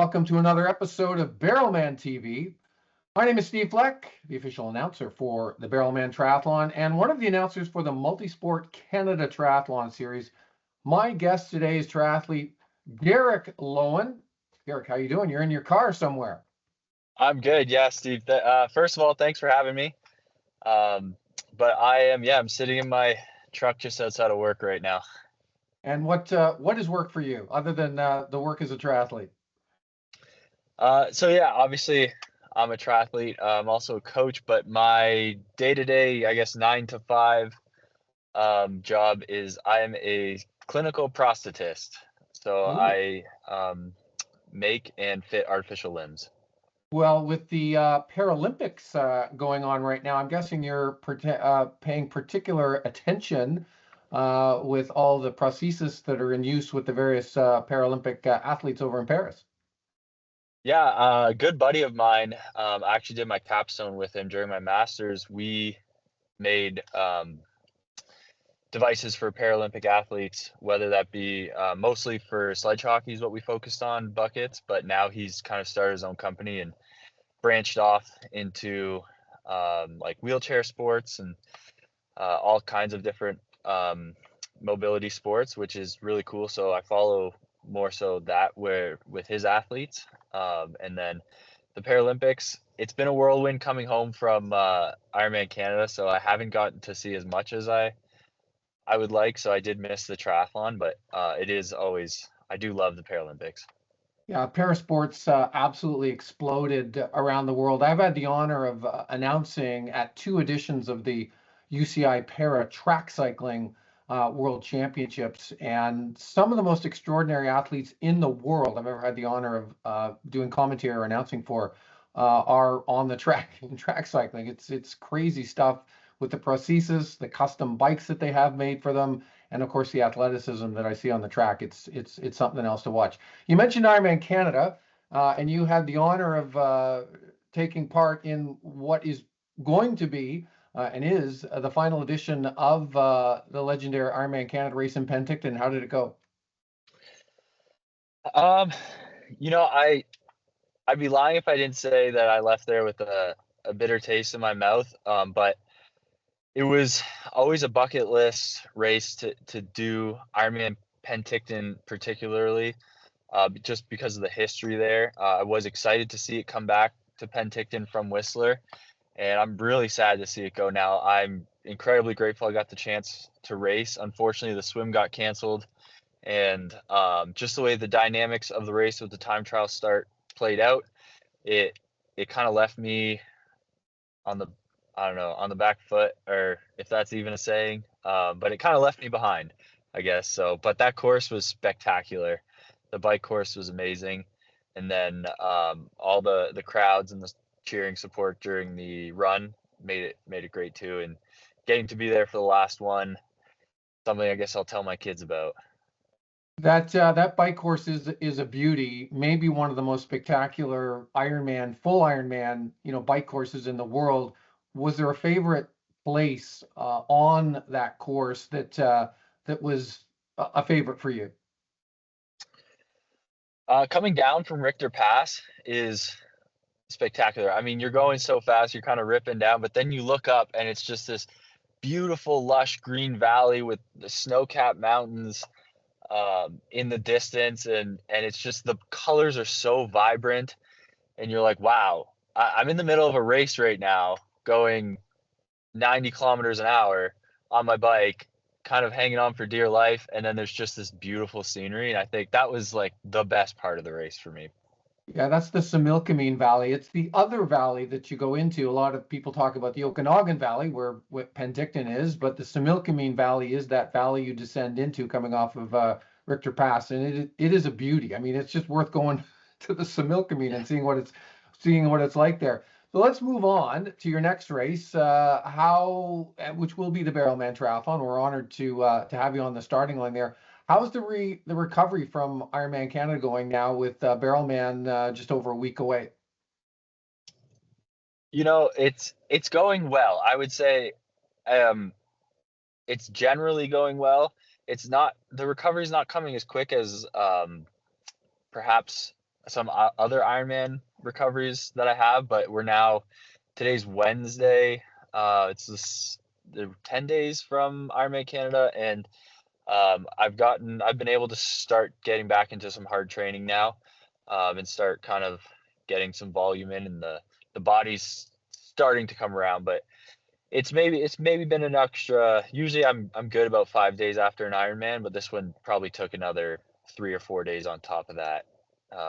welcome to another episode of Barrelman TV. My name is Steve Fleck, the official announcer for the Barrelman Triathlon and one of the announcers for the MultiSport Canada Triathlon Series. My guest today is triathlete Garrick Loewen. Garrick, how you doing? You're in your car somewhere. I'm good. Yeah, Steve. First of all, thanks for having me. But I'm sitting in my truck just outside of work right now. And what is work for you other than the work as a triathlete? Obviously I'm a triathlete. I'm also a coach, but my day-to-day, I guess 9 to 5 job is I am a clinical prosthetist. So Ooh. I make and fit artificial limbs. Well, with the Paralympics going on right now, I'm guessing you're paying particular attention with all the prostheses that are in use with the various Paralympic athletes over in Paris. Yeah, a good buddy of mine, I actually did my capstone with him during my master's. We made devices for Paralympic athletes, whether that be mostly for sledge hockey is what we focused on, buckets, but now he's kind of started his own company and branched off into like wheelchair sports and all kinds of different mobility sports, which is really cool. So I follow more so that where with his athletes. And then the Paralympics, it's been a whirlwind coming home from Ironman Canada, so I haven't gotten to see as much as I would like. So I did miss the triathlon, but it is always, I do love the Paralympics. Yeah, parasports absolutely exploded around the world. I've had the honor of announcing at 2 editions of the UCI Para Track Cycling World Championships, and some of the most extraordinary athletes in the world I've ever had the honor of doing commentary or announcing for are on the track in track cycling. It's crazy stuff with the prosthesis, the custom bikes that they have made for them, and of course the athleticism that I see on the track. It's something else to watch. You mentioned Ironman Canada, and you had the honor of taking part in what is going to be and is the final edition of the legendary Ironman Canada race in Penticton. How did it go? I'd be lying if I didn't say that I left there with a bitter taste in my mouth. But it was always a bucket list race to do Ironman Penticton particularly, just because of the history there. I was excited to see it come back to Penticton from Whistler, and I'm really sad to see it go now. I'm incredibly grateful I got the chance to race. Unfortunately, the swim got canceled, and just the way the dynamics of the race with the time trial start played out, it kind of left me on the back foot, or if that's even a saying, but it kind of left me behind, I guess. So, but that course was spectacular. The bike course was amazing. And then all the crowds and the cheering support during the run made it great too. And getting to be there for the last one, something I guess I'll tell my kids about. That bike course is a beauty, maybe one of the most spectacular full Ironman, bike courses in the world. Was there a favorite place on that course that was a favorite for you? Coming down from Richter Pass is spectacular. I mean, you're going so fast, you're kind of ripping down, but then you look up and it's just this beautiful, lush green valley with the snow-capped mountains in the distance, and it's just the colors are so vibrant, and you're like, wow, I'm in the middle of a race right now, going 90 kilometers an hour on my bike, kind of hanging on for dear life, and then there's just this beautiful scenery, and I think that was like the best part of the race for me. Yeah, that's the Similkameen Valley. It's the other valley that you go into. A lot of people talk about the Okanagan Valley, where Penticton is, but the Similkameen Valley is that valley you descend into coming off of Richter Pass, and it is a beauty. I mean, it's just worth going to the Similkameen and seeing what it's like there. So let's move on to your next race, which will be the Barrelman Triathlon. We're honored to have you on the starting line there. How's the recovery from Ironman Canada going now with Barrelman just over a week away? It's going well. I would say it's generally going well. The recovery is not coming as quick as perhaps some other Ironman recoveries that I have, but today's Wednesday. The 10 days from Ironman Canada, and I've been able to start getting back into some hard training now, and start kind of getting some volume in, and the body's starting to come around. But it's maybe been an extra. Usually I'm good about 5 days after an Ironman, but this one probably took another 3 or 4 days on top of that,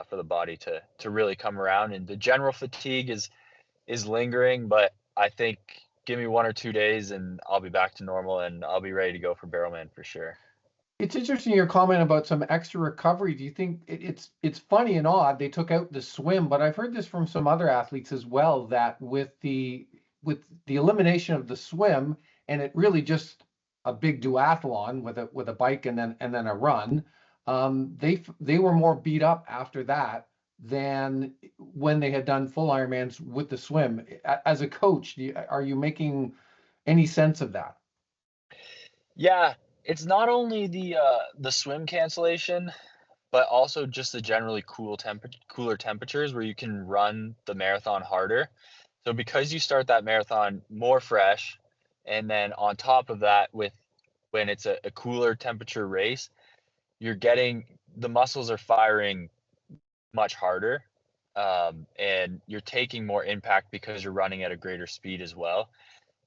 for the body to really come around. And the general fatigue is lingering, but I think give me 1 or 2 days and I'll be back to normal, and I'll be ready to go for Barrelman for sure. It's interesting your comment about some extra recovery. Do you think it's funny and odd they took out the swim, but I've heard this from some other athletes as well, that with the elimination of the swim, and it really just a big duathlon with a bike and then a run, they were more beat up after that than when they had done full Ironmans with the swim. As a coach, are you making any sense of that? Yeah, it's not only the swim cancellation, but also just the generally cooler temperatures where you can run the marathon harder. So because you start that marathon more fresh, and then on top of that, when it's a cooler temperature race, you're getting the muscles are firing much harder, and you're taking more impact because you're running at a greater speed as well.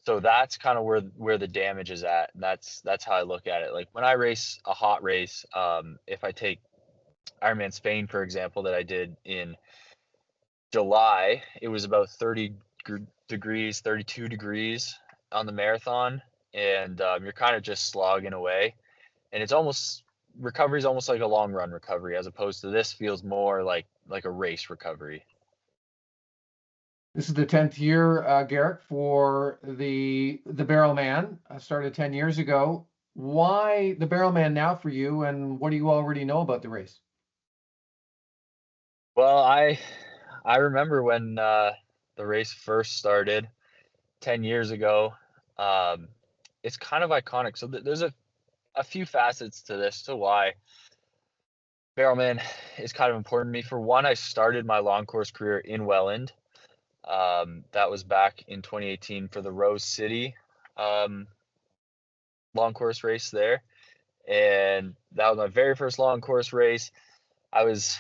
So that's kind of where the damage is at. And that's how I look at it. Like when I race a hot race, if I take Ironman Spain, for example, that I did in July, it was about 30 degrees, 32 degrees on the marathon, and you're kind of just slogging away. And recovery is almost like a long run recovery, as opposed to this feels more like a race recovery. This is the 10th year, Garrick, for the Barrelman. Started 10 years ago. Why the Barrelman now for you, and what do you already know about the race? Well, I remember when the race first started 10 years ago. Um, it's kind of iconic. So there's a few facets to this, to why Barrelman is kind of important to me. For one, I started my long course career in Welland. That was back in 2018 for the Rose City um, long course race there. And that was my very first long course race. I was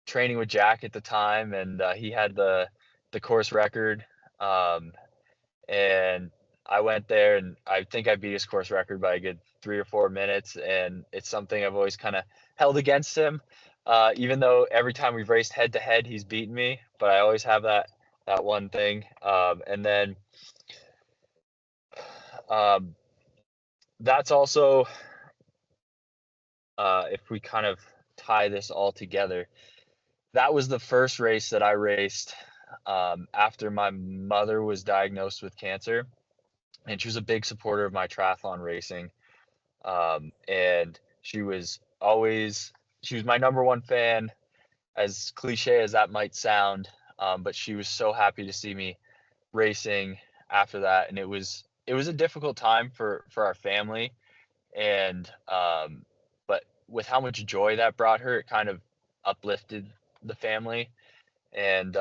training with Jack at the time, and he had the course record. Um, and I went there, and I think I beat his course record by a good 3 or 4 minutes. And it's something I've always kind of held against him, even though every time we've raced head to head, he's beaten me. But I always have that one thing. And then um, that's also, if we kind of tie this all together, that was the first race that I raced after my mother was diagnosed with cancer, and she was a big supporter of my triathlon racing. And she was my number one fan, as cliche as that might sound. But she was so happy to see me racing after that, and it was a difficult time for our family, and but with how much joy that brought her, it kind of uplifted the family. And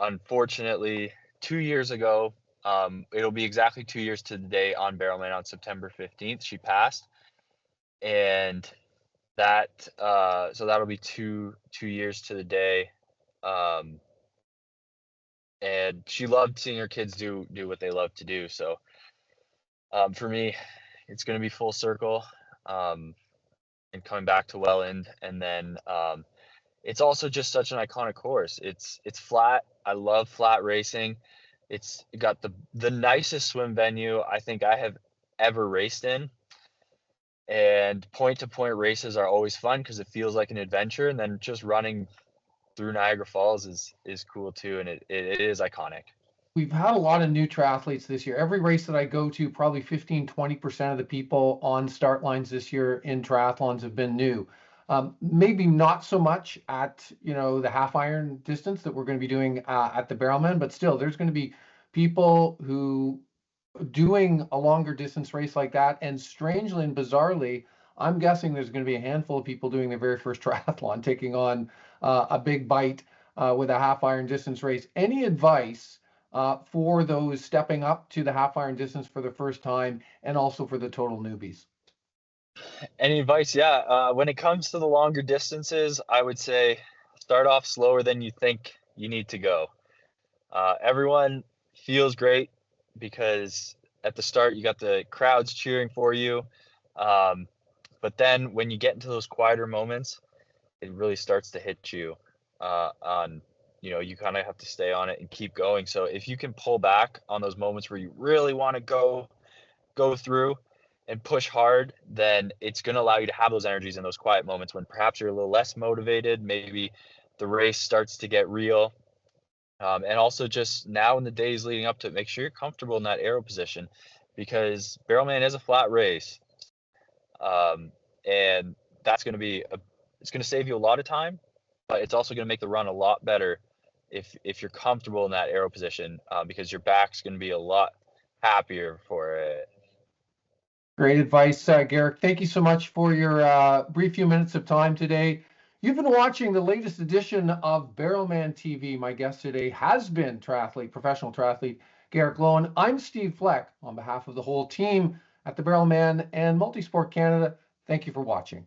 unfortunately, 2 years ago, it'll be exactly 2 years to the day on Barrelman on September 15th, she passed. And so that'll be two years to the day. Um, and she loved seeing her kids do what they love to do. So for me, it's going to be full circle, and coming back to Welland. And then it's also just such an iconic course. It's flat. I love flat racing. It's got the nicest swim venue I think I have ever raced in. And point to point races are always fun because it feels like an adventure. And then just running through Niagara Falls is cool too, and it is iconic. We've had a lot of new triathletes this year. Every race that I go to, probably 15-20% of the people on start lines this year in triathlons have been new. Maybe not so much at the half iron distance that we're going to be doing at the Barrelman, but still, there's going to be people who doing a longer distance race like that. And strangely and bizarrely, I'm guessing there's going to be a handful of people doing their very first triathlon, taking on a big bite with a half iron distance race. Any advice for those stepping up to the half iron distance for the first time, and also for the total newbies? Any advice? Yeah. When it comes to the longer distances, I would say start off slower than you think you need to go. Everyone feels great because at the start you got the crowds cheering for you. Um, but then when you get into those quieter moments, it really starts to hit you on, you kind of have to stay on it and keep going. So if you can pull back on those moments where you really want to go through and push hard, then it's going to allow you to have those energies in those quiet moments when perhaps you're a little less motivated. Maybe the race starts to get real. And also just now in the days leading up to it, make sure you're comfortable in that aero position, because Barrelman is a flat race. And that's going to it's going to save you a lot of time, but it's also going to make the run a lot better if you're comfortable in that aero position, because your back's going to be a lot happier for it. Great advice, Garrick. Thank you so much for your brief few minutes of time today. You've been watching the latest edition of Barrelman TV. My guest today has been professional triathlete Garrick Loewen. I'm Steve Fleck. On behalf of the whole team at the Barrelman and MultiSport Canada, thank you for watching.